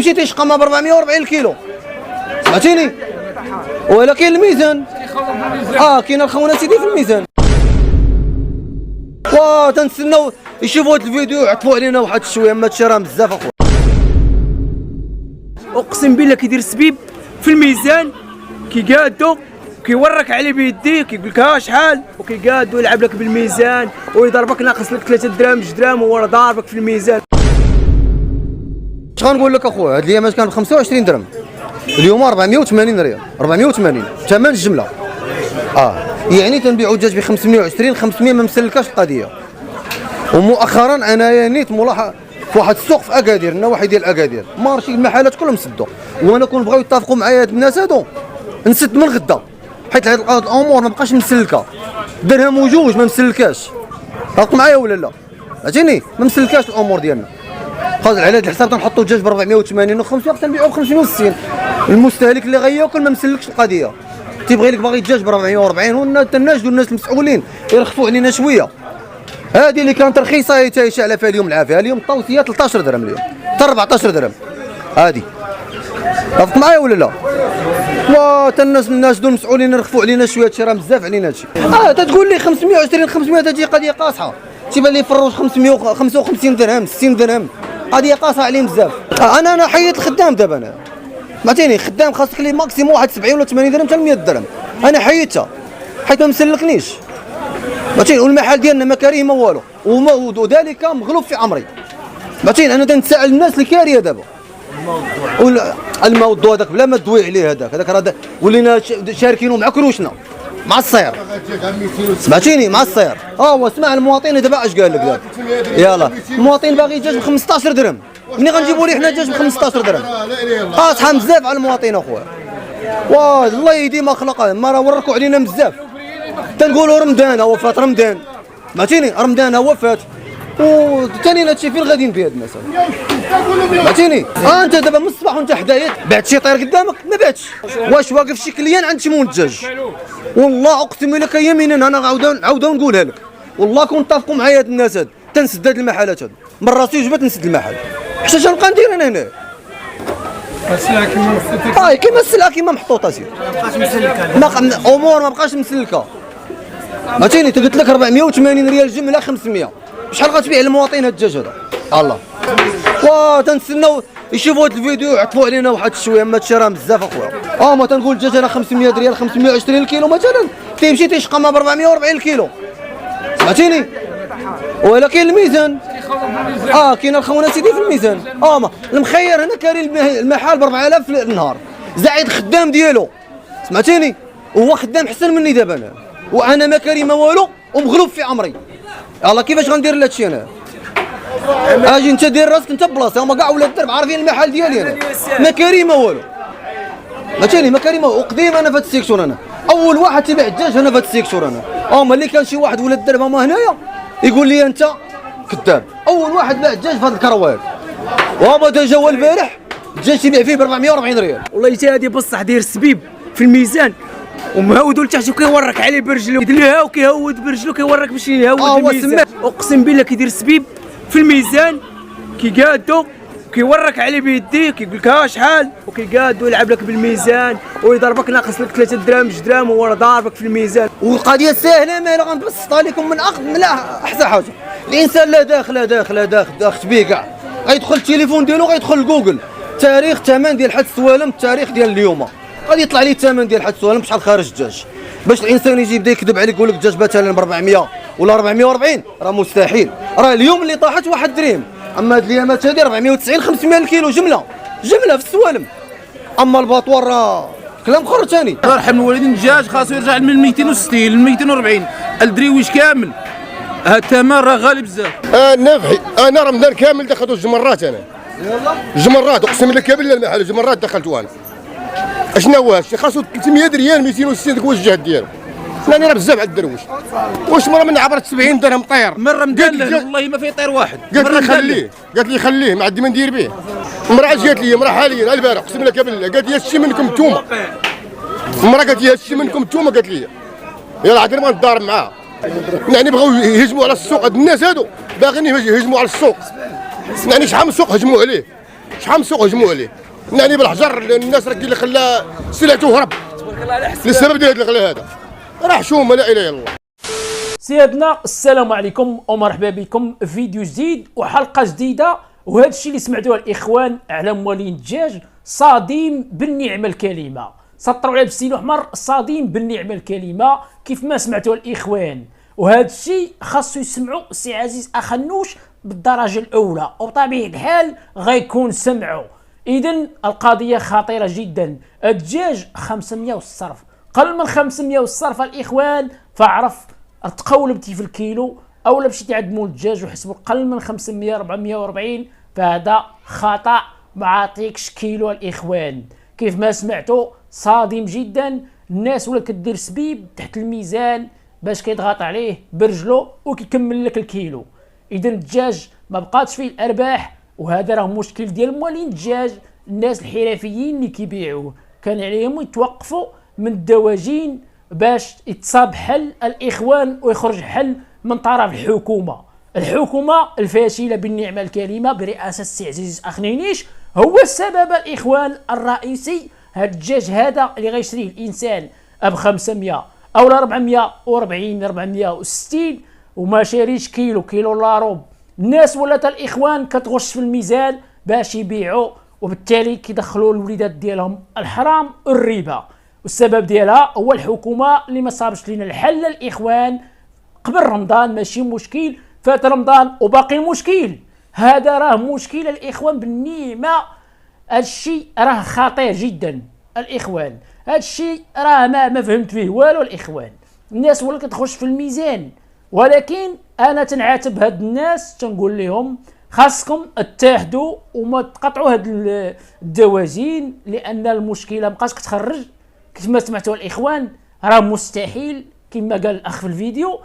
تيمشي تيشقى ما ب 440 الكيلو، سمعتيني؟ ولكن الميزان كاين الخونه سيدي في الميزان. تنستناو يشوفوا هذا الفيديو يعطفوا علينا واحد شويه، ما هادشي راه بزاف اخويا. اقسم بالله كيدير السبيب في الميزان، كيقادو كيورك عليه بيديه، كيقول لك ها شحال، وكيقادو يلعب لك بالميزان ويضربك ناقص لك 3 دراهم 2 دراهم وهو راه ضاربك في الميزان. اش غنقول لك اخويا، هاد الايامات كان ب 25 درهم، اليوم 480 ريال، 480 ثمن الجمله. يعني تنبيعوا الدجاج ب 520 500 ما مسلكاش القضيه. ومؤخرا انايا نيت ملاحظ في واحد السوق في اكادير، النواحي ديال اكادير، مارشي المحلات كلهم سدوا، وانا كون بغاو يتفقوا معايا هاد الناس هادو نسد من غدا، حيت هاد الامور ما بقاش مسلكه، درهم وجوج ما مسلكاش. راكم معايا ولا لا؟ فهمتيني؟ ما مسلكاش الامور ديالنا. خاطر على هاد الحساب تنحطوا الدجاج ب 480 و 500 تنبيعوا ب 560. المستهلك اللي غياكل ما مسلكش القضيه، تيبغي لك باغي الدجاج ب 440 والناس الناس المسؤولين يرخفوا علينا شويه. هذه اللي كانت رخيصه تيشعل فيها اليوم العافيه، اليوم الطوسيه 13 درهم، اليوم حتى 14 درهم. هذه رافق معايا ولا لا؟ الناس دول المسؤولين يرخفوا علينا شويه، هادشي راه بزاف علينا هادشي. تتقول لي 520 500 تجي قضيه قاصحه، تيبان لي فروج 555 درهم 60 درهم، قضيه قاصحه عليهم بزاف. انا حيت الخدام دابا، انا سمعتيني، خدام خاصك لي ماكسيموم واحد 70 ولا 80 درهم حتى 100 درهم، انا حيدتها حيت ما مسلكنيش، فهمتيني. والمحل ديالنا ما كاريه ما والو، وذلك مغلوب في امري، فهمتيني. انا تنسال الناس اللي كاريه دابا الماء والضوء هذاك بلا ما تدوي عليه، هذاك راه ولينا شاركينو مع كروشنا مع السير، سمعتيني، مع السير. واسمع المواطن دابا اش قال لك دابا، يلاه المواطن باغي دجاج ب 15 درهم، منين غنجيبوا ليه حنا دجاج ب 15 درهم؟ صحاب بزاف على المواطن اخويا. الله يهدي ما خلق، ما راه وركوا علينا بزاف. تنقولوا رمضان وفات، رمضان فهمتيني، رمضان وفات، وثاني هادشي فين غاديين به هاد الناس، فهمتيني. انت دابا من الصباح وانت حدايا بعت شي طير قدامك ما بعتش، واش واقف شي كليان عند شي منتج؟ والله اقسم لك يمينا انا عاودو نقولها لك، والله كون اتفقوا معايا هاد الناس هاد تنسد هاد المحلات هادو، من راسي وجبت نسد المحل، حتى اش نبقى ندير انا هنا؟ السلعه كيما مسلكه، كيما السلعه كيما محطوطه سير، امور ما بقاش مسلكه، فهمتيني. قلت لك 480 ريال جمله 500، شحال غتبيع للمواطن هاد الدجاج هذا؟ الله. تنستناو يشوفوا هذا الفيديو يعطفوا علينا واحد شويه، ما هادشي راه بزاف اخويا. ما تنقول الدجاج انا 500 ريال 520 الكيلو مثلا، تيمشي تيشقى ما ب 440 الكيلو، سمعتيني. ولكن الميزان كاين الخونه سيدي في الميزان. المخير هنا كاري المحل ب 4000 النهار، زايد خدام ديالو، سمعتيني. وهو خدام حسن مني دابا انا، وانا ما كاري ما والو ومغلوب في امري. الله كيفاش غندير لهادشي انا؟ اجي انت دير راسك انت بلاصتي، هما كاع ولاد الدرب عارفين المحل ديالي انا، ما كاري ما والو، فهمتيني، ما كاري ما والو. وقديم انا في هاد السيكتور، انا اول واحد تيبيع الدجاج انا في هاد السيكتور انا. ملي كان شي واحد ولاد الدرب هما هنايا يقول لي انت كذاب، اول واحد باع الدجاج في هاد الكروال، وهما تا جاوا البارح الدجاج تيبيع فيه ب 440 ريال. والله حتى هادي بصح داير السبيب في الميزان، ومهودو لتحت وكيورك عليه برجلو، كيدلها وكيهود برجلو كيورك باش يهود الميزان. اقسم بالله كيدير السبيب في الميزان، كيقادو كيورك عليه بيديه، كيقول لك ها شحال، وكيقادو يلعب لك بالميزان ويضربك ناقص لك 3 دراهم 2 دراهم وهو راه ضاربك في الميزان. والقضيه ساهله، ما غنبسطها لكم من احسن حاجه. الانسان لا داخل بيه كاع، غيدخل التليفون ديالو، غيدخل جوجل تاريخ ثمن ديال حد السوالم، التاريخ ديال اليوم غادي يطلع ليه الثمن ديال حد السوالم بشحال خارج الدجاج. باش الانسان يجي يبدا يكذب عليك يقول لك الدجاج مثلا ب 400 ولا 440 راه مستحيل. راه اليوم اللي طاحت 1 درهم، اما هاد الايامات هادي 490 500 الكيلو جمله في السوالم. اما الباطوار راه كلام اخر ثاني. الله يرحم الوالدين، الدجاج خاصو يرجع من 260 ل 240 الدريويش كامل، هاد الثمن راه غالي بزاف. نافعي، انا رمضان كامل دخلت الجمرات، انا جمرات اقسم لك بالله المحل جمرات دخلته انا. اشنو هو هادشي؟ خاصو 300 ريال 260، داك هو الجهد ديالو. ثاني راه بزاف على الدرويش. واش مرة من عبرت 70 درهم طير من رمضان والله ما في طير واحد. قالت لي خليه، ما عندي ما ندير به. امرأة جات لي، امرأة حاليا البارح اقسم لك بالله، قالت لي هادشي منكم نتوما. المرأة قالت لي هادشي منكم نتوما، قالت لي يلاه عاد ما نتضارب معاها. يعني بغاو يهجموا على السوق، هاد الناس هادو باغيين يهجموا على السوق. يعني شحال من سوق هجموا عليه، شحال من سوق هجموا عليه يعني بالحجر. الناس راه كاين اللي خلى سلعته هرب للسبب ديال هذا الغلاء هذا. راه حشومه لا اله الا الله. سيادنا السلام عليكم ومرحبا بكم في فيديو جديد وحلقه جديده. وهذا الشيء اللي سمعتوه الاخوان على موالين الدجاج صادم بالنعمه الكلمه. سطروا عليه بالسيل احمر صادم بالنعمه الكلمه كيف ما سمعتوه الاخوان. وهذا الشيء خاصو يسمعوا سي عزيز اخنوش بالدرجه الاولى وبطبيعه الحال غيكون سمعوا. اذا القضيه خطيره جدا. الدجاج 500 والصرف قل من 500 والصرف الاخوان. فاعرف تقولبتي في الكيلو اولا مشيتي عند مول الدجاج وحسبوا قل من 500 440 فهذا خطا. ما عطيكش كيلو الاخوان. كيف ما سمعتوا صادم جدا. الناس ولا كدير سبيب تحت الميزان باش كيضغط عليه برجلو وكيكمل لك الكيلو. اذا الدجاج ما بقاتش فيه الارباح وهذا راه مشكل ديال موالين الدجاج. الناس الحرفيين اللي كيبيعوه كان عليهم يتوقفوا من الدواجين باش يتصاب حل الاخوان ويخرج حل من طرف الحكومه الفاشله بالنعمه الكريمه برئاسه السي عزيز اخنينيش هو السبب الاخوان الرئيسي. هاد الدجاج هذا اللي غيشريه الانسان ب 500 او 440 460 وما شاريش كيلو لا روب. الناس ولات الاخوان كتغش في الميزان باش يبيعوا وبالتالي كيدخلوا الوليدات ديالهم الحرام الربا. والسبب ديالها هو الحكومه اللي ما صابش لنا الحل الاخوان. قبل رمضان ماشي مشكل، فات رمضان وباقي مشكل. هذا راه مشكل الاخوان بالنعمه. هادشي راه خطير جدا الاخوان. هادشي راه ما فهمت فيه والو الاخوان. الناس ولا كتخش في الميزان. ولكن انا تنعاتب هاد الناس تنقول لهم خاصكم اتحدوا وما تقطعوا هاد الدواجين لان المشكله مابقاش كتخرج. كيف ما سمعتوا الاخوان راه مستحيل كما قال الاخ في الفيديو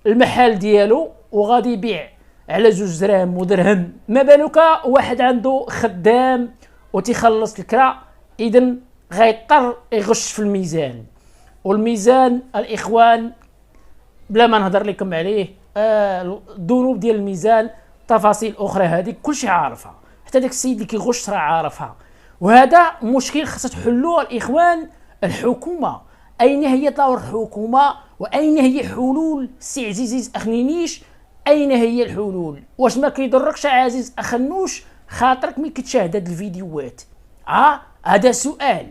المحل ديالو وغادي يبيع على 2 دراهم ودرهم. ما بالك واحد عنده خدام وتيخلص الكرا. اذا غيضطر يغش في الميزان. والميزان الاخوان بلا ما نهضر لكم عليه الذنوب ديال الميزان تفاصيل اخرى هذه كلشي عارفها. حتى داك السيد اللي كيغش راه عارفها. وهذا مشكل خاصها تحلوه الاخوان. الحكومه اين هي دور الحكومه واين هي حلول سي عزيز اخنينيش؟ اين هي الحلول؟ واش ما كيضركش عزيز اخنوش خاطرك ملي كتشاهد هاد الفيديوهات؟ هذا سؤال.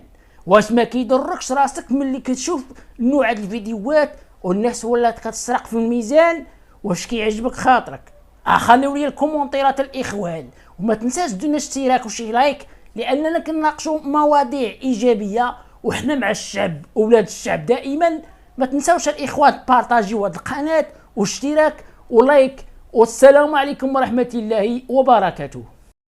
واش ما كيضركش راسك ملي كتشوف نوع هاد الفيديوهات والناس ولات كتسرق في الميزان؟ واش كيعجبك خاطرك؟ خليو لي الكومونتيرات الاخوان وما تنساش دير اشتراك وشي لايك لاننا كنناقشوا مواضيع ايجابيه وحنا مع الشعب اولاد الشعب دائما. ما تنساوش الاخوان بارطاجيو هذه القناه واشتراك ولايك. والسلام عليكم ورحمه الله وبركاته.